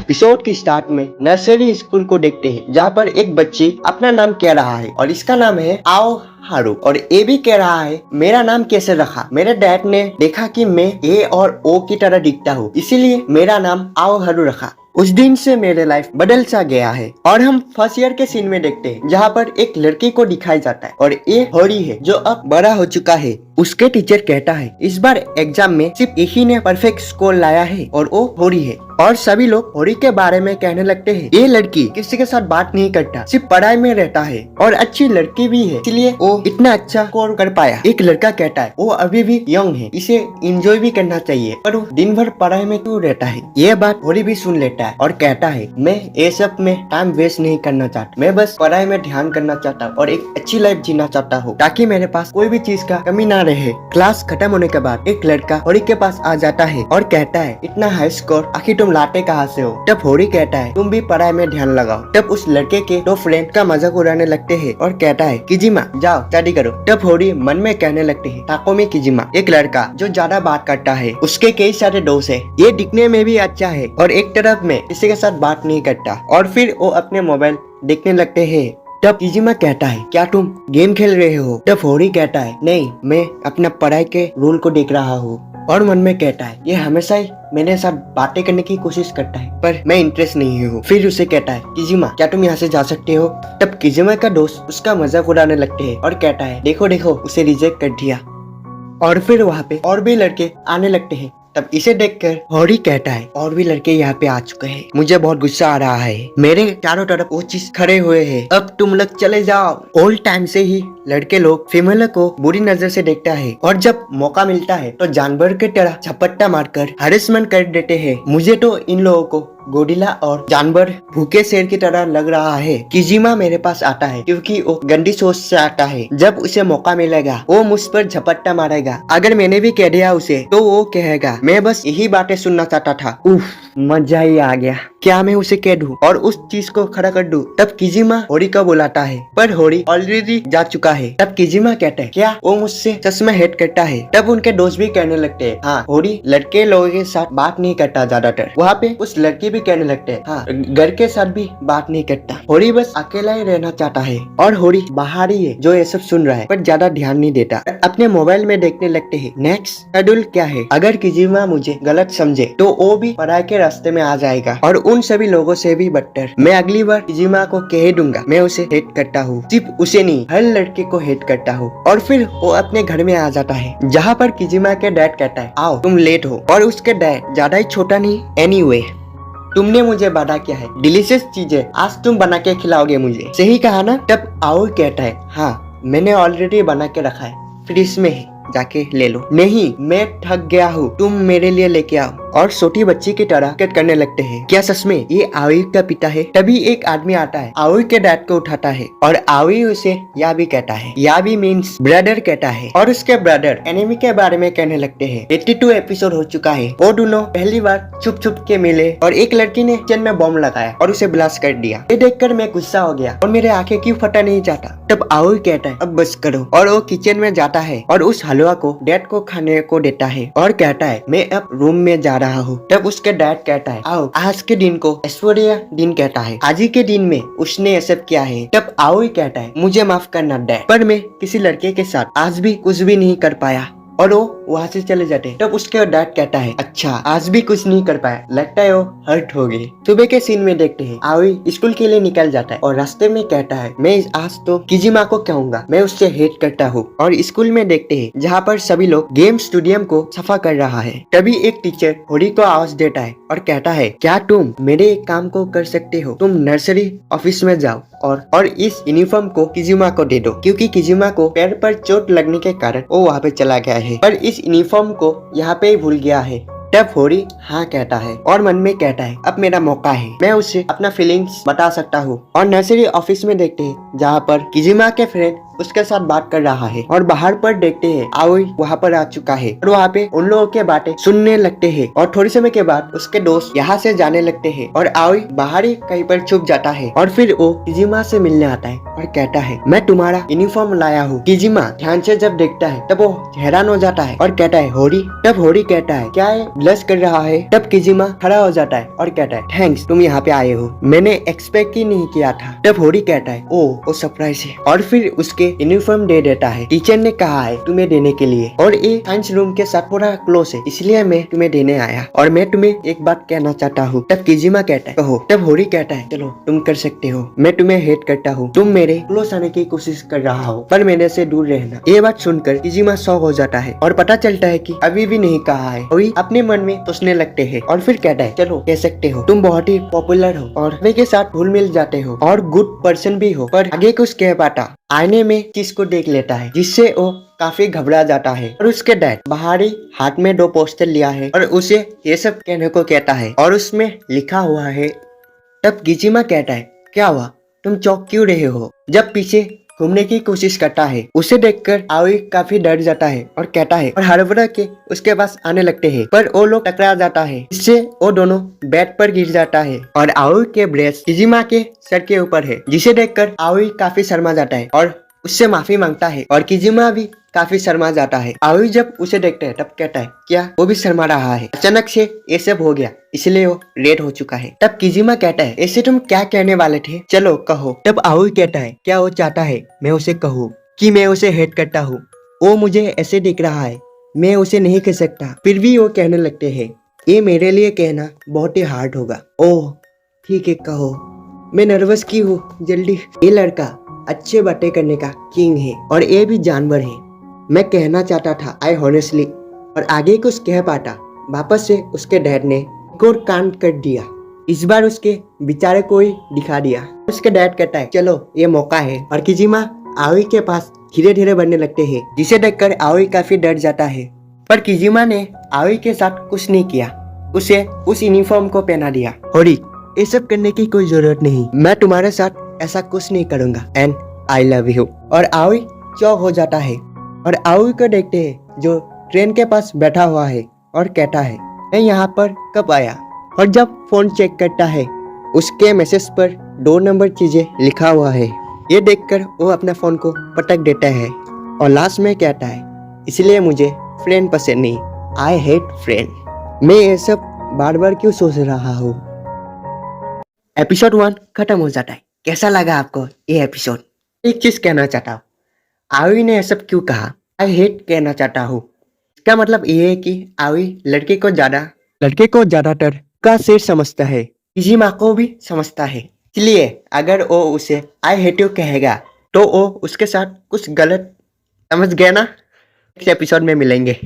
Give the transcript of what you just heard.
Episode की start में nursery school को देखते हैं, जहाँ पर एक बच्ची अपना नाम कह रहा है और इसका नाम है आओ हारू और ये भी कह रहा है मेरा नाम कैसे रखा। मेरे डैड ने देखा कि मैं ए और ओ की तरह दिखता हूँ, इसीलिए मेरा नाम आओ हारू रखा। उस दिन से मेरे लाइफ बदल सा गया है। और हम फर्स्ट ईयर के सीन में देखते हैं, जहाँ पर एक लड़की को दिखाया जाता है और ये होरी है जो अब बड़ा हो चुका है। उसके टीचर कहता है इस बार एग्जाम में सिर्फ एक ही ने परफेक्ट स्कोर लाया है और वो होरी है। और सभी लोग होरी के बारे में कहने लगते हैं ये लड़की किसी के साथ बात नहीं करता, सिर्फ पढ़ाई में रहता है और अच्छी लड़की भी है, इसलिए वो इतना अच्छा स्कोर कर पाया। एक लड़का कहता है वो अभी भी यंग है, इसे एंजॉय भी करना चाहिए, पर वो दिन भर पढ़ाई में क्यों रहता है। ये बात होरी भी सुन लेता है और कहता है मैं ये सब में टाइम वेस्ट नहीं करना चाहता, मैं बस पढ़ाई में ध्यान करना चाहता हूँ और एक अच्छी लाइफ जीना चाहता हूँ, ताकि मेरे पास कोई भी चीज का कमी ना रहे। क्लास खत्म होने के बाद एक लड़का होरी के पास आ जाता है और कहता है इतना हाई स्कोर आखिर तुम लाते कहाँ से हो। तब होरी कहता है तुम भी पढ़ाई में ध्यान लगाओ। तब उस लड़के के दो फ्रेंड का मजाक उड़ाने लगते हैं और कहता है किजिमा जाओ स्टडी करो। तब होरी मन में कहने लगते हैं ताकोमी किजिमा एक लड़का जो ज्यादा बात करता है, उसके कई सारे दोस्त है, ये दिखने में भी अच्छा है और एक तरफ में किसी के साथ बात नहीं करता। और फिर वो अपने मोबाइल देखने लगते हैं। तब किजिमा कहता है क्या तुम गेम खेल रहे हो। तब होरी कहता है नहीं, मैं अपना पढ़ाई के रूल को देख रहा हूँ। और मन में कहता है ये हमेशा ही मेरे साथ बातें करने की कोशिश करता है, पर मैं इंटरेस्ट नहीं हूँ। फिर उसे कहता है किजिमा क्या तुम यहाँ से जा सकते हो। तब किजिमा का दोस्त उसका मजाक उड़ाने लगते हैं और कहता है देखो देखो उसे रिजेक्ट कर दिया। और फिर वहाँ पे और भी लड़के आने लगते हैं। तब इसे देखकर होरी कहता है और भी लड़के यहाँ पे आ चुके हैं, मुझे बहुत गुस्सा आ रहा है, मेरे चारों तरफ वो चीज खड़े हुए हैं, अब तुम लोग चले जाओ। ओल्ड टाइम से ही लड़के लोग फीमेल को बुरी नजर से देखता है और जब मौका मिलता है तो जानवर के तरह झपट्टा मारकर हरेसमेंट कर देते हैं। मुझे तो इन लोगों को गोरिल्ला और जानवर भूखे शेर की तरह लग रहा है। किजिमा मेरे पास आता है क्योंकि वो गंदी सोच से आता है। जब उसे मौका मिलेगा वो मुझ पर झपट्टा मारेगा। अगर मैंने भी कह दिया उसे तो वो कहेगा मैं बस यही बातें सुनना चाहता था। उफ, मजा ही आ गया। क्या मैं उसे कह दूं और उस चीज को खड़ा कर दूं। तब किजिमा होरी को बुलाता है, पर होरी ऑलरेडी जा चुका है। तब किजिमा कहता है क्या वो मुझसे सच में हेट करता है। तब उनके दोस्त भी कहने लगते हैं हाँ होरी लड़के लोगों के साथ बात नहीं करता ज्यादातर। वहाँ पे कुछ लड़के भी कहने लगते हैं हाँ घर के साथ भी बात नहीं करता, होरी बस अकेला ही रहना चाहता है। और होरी बाहर ही है जो ये सब सुन रहा है, पर ज्यादा ध्यान नहीं देता, अपने मोबाइल में देखने लगते हैं नेक्स्ट शेड्यूल क्या है। अगर किजिमा मुझे गलत समझे तो वो भी पढ़ाई के रास्ते में आ जाएगा और उन सभी लोगों से भी बदतर। मैं अगली बार किजिमा को कह दूंगा मैं उसे हेट करता हूँ, सिर्फ उसे नहीं हर लड़के को हेट करता हूँ। और फिर वो अपने घर में आ जाता है, जहाँ पर किजिमा के डैड कहता है आओ तुम लेट हो। और उसके डैड ज्यादा ही छोटा नहीं, एनीवे तुमने मुझे वादा किया है डिलीशियस चीजें आज तुम बना के खिलाओगे मुझे, सही कहा ना। तब आओ कहता है हाँ मैंने ऑलरेडी बना के रखा है, फ्रिज में है जाके ले लो। नहीं मैं थक गया हूँ, तुम मेरे लिए लेके आओ। और छोटी बच्ची की तरह कट करने लगते हैं। क्या सच में ये आओई का पिता है। तभी एक आदमी आता है, आओई के डैड को उठाता है और आओई उसे याबी कहता है, याबी मीन्स ब्रदर कहता है। और उसके ब्रदर एनिमी के बारे में कहने लगते हैं। 82 एपिसोड हो चुका है, वो दोनों पहली बार छुप छुप के मिले और एक लड़की ने किचन में बॉम्ब लगाया और उसे ब्लास्ट कर दिया। ये देखकर मैं गुस्सा हो गया और मेरे आंखें क्यों फटा नहीं चाहता। तब आओई कहता है अब बस करो और वो किचन में जाता है और उस हलवा को डैड को खाने को देता है और कहता है मैं अब रूम में जा रहा हूँ। तब उसके डैड कहता है आओ आज के दिन को ऐश्वर्या दिन कहता है, आज ही के दिन में उसने ऐसा किया है। तब आओ कहता है मुझे माफ करना डैड, पर मैं किसी लड़के के साथ आज भी कुछ भी नहीं कर पाया। और वो वहाँ से चले जाते हैं। तब उसके डैड कहता है अच्छा आज भी कुछ नहीं कर पाया, लगता है वो हर्ट हो गए। सुबह के सीन में देखते हैं आओई स्कूल के लिए निकल जाता है और रास्ते में कहता है मैं आज तो किजिमा को कहूंगा मैं उससे हेट करता हूँ। और स्कूल में देखते हैं जहाँ पर सभी लोग गेम स्टेडियम को सफा कर रहा है। तभी एक टीचर होरी को आवाज देता है और कहता है क्या तुम मेरे एक काम को कर सकते हो, तुम नर्सरी ऑफिस में जाओ और इस यूनिफॉर्म को किजिमा को दे दो, क्योंकि किजिमा को पैर पर चोट लगने के कारण वो वहाँ पे चला गया है, पर इस यूनिफॉर्म को यहाँ पे ही भूल गया है। तब होरी हाँ कहता है और मन में कहता है अब मेरा मौका है, मैं उसे अपना फीलिंग्स बता सकता हूँ। और नर्सरी ऑफिस में देखते हैं जहाँ पर किजिमा के फ्रेंड उसके साथ बात कर रहा है और बाहर पर देखते हैं आओई वहाँ पर आ चुका है और वहाँ पे उन लोगों के बातें सुनने लगते हैं और थोड़ी समय के बाद उसके दोस्त यहाँ से जाने लगते हैं और आओई बाहर ही कहीं पर छुप जाता है और फिर वो किजिमा से मिलने आता है और कहता है मैं तुम्हारा यूनिफॉर्म लाया हूँ। किजिमा ध्यान से जब देखता है तब वो हैरान हो जाता है और कहता है होरी। तब होरी कहता है क्या है ब्लश कर रहा है। तब किजिमा खड़ा हो जाता है और कहता है थैंक्स तुम यहाँ पे आए हो, मैंने एक्सपेक्ट ही नहीं किया था। तब होरी कहता है ओ सरप्राइज है और फिर उसके यूनिफॉर्म दे देता है। टीचर ने कहा है तुम्हें देने के लिए और ये साइंस रूम के साथ पूरा क्लोज है इसलिए मैं तुम्हें देने आया और मैं तुम्हें एक बात कहना चाहता हूँ। तब किजिमा कहता है कहो। तब होरी कहता है चलो तुम कर सकते हो, मैं तुम्हें हेट करता हूँ, तुम मेरे क्लोज आने की कोशिश कर रहा हो पर मेरे से दूर रहना। ये बात सुनकर किजिमा शॉक हो जाता है और पता चलता है कि अभी भी नहीं कहा है। होरी अपने मन में सोचने लगते हैं और फिर कहता है चलो कह सकते हो, तुम बहुत ही पॉपुलर हो और वे के साथ घुल मिल जाते हो और गुड पर्सन भी हो। पर आगे कुछ कह पाता आईने में किसको देख लेता है जिससे वो काफी घबरा जाता है और उसके डैड बाहरी हाथ में 2 पोस्टर लिया है और उसे ये सब कहने को कहता है और उसमें लिखा हुआ है। तब किजिमा कहता है क्या हुआ तुम चौंक क्यों रहे हो। जब पीछे घूमने की कोशिश करता है उसे देखकर आओई काफी डर जाता है और कहता है और हड़बड़ा के उसके पास आने लगते हैं पर वो लोग टकरा जाता है इससे वो दोनों बेड पर गिर जाता है और आओई के ब्रेस किजिमा के सर के ऊपर है जिसे देखकर आओई काफी शर्मा जाता है और उससे माफी मांगता है और किजिमा भी काफी शर्मा जाता है। आओई जब उसे देखता है तब कहता है क्या वो भी शर्मा रहा है, अचानक से ये सब हो गया इसलिए वो लेट हो चुका है। तब किजिमा कहता है ऐसे तुम क्या कहने वाले थे, चलो कहो। तब आओई कहता है क्या वो चाहता है मैं उसे कहूँ कि मैं उसे हेट करता हूँ, वो मुझे ऐसे दिख रहा है, मैं उसे नहीं कह सकता। फिर भी वो कहने लगते है ये मेरे लिए कहना बहुत ही हार्ड होगा। ओह ठीक है कहो, मैं नर्वस की हूँ जल्दी। ये लड़का अच्छे बातें करने का किंग है और ये भी जानवर है, मैं कहना चाहता था आई हॉनेस्टली। और आगे कुछ कह पाता वापस से उसके डैड ने एक और कांड कर दिया, इस बार उसके बेचारे को ही दिखा दिया। उसके डैड कहता है चलो ये मौका है और किजिमा आओई के पास धीरे धीरे बढ़ने लगते हैं जिसे देखकर आओई काफी डर जाता है। पर किजिमा ने आओई के साथ कुछ नहीं किया, उसे उस यूनिफॉर्म को पहना दिया। होरी ये सब करने की कोई जरूरत नहीं, मैं तुम्हारे साथ ऐसा कुछ नहीं करूंगा एंड आई लव यू। और आओई चौक हो जाता है और आओई को देखते हैं जो ट्रेन के पास बैठा हुआ है और कहता है मैं यहाँ पर कब आया। और जब फोन चेक करता है उसके मैसेज पर 2 नंबर चीजें लिखा हुआ है। ये देखकर वो अपना फोन को पटक देता है और लास्ट में कहता है इसलिए मुझे फ्रेंड पसंद नहीं, आई हेट फ्रेंड। मैं ये सब बार बार क्यों सोच रहा हूँ। एपिसोड 1 खत्म हो जाता है। कैसा लगा आपको ये एपिसोड। एक चीज कहना चाहता हूँ, आओई ने ऐसा क्यों कहा आई हेट कहना चाहता हूँ, इसका मतलब ये है कि आओई लड़के को ज्यादातर का शेर समझता है, किजिमा को भी समझता है। इसलिए अगर वो उसे आई हेट यू कहेगा तो वो उसके साथ कुछ गलत समझ गया ना। नेक्स्ट एपिसोड में मिलेंगे।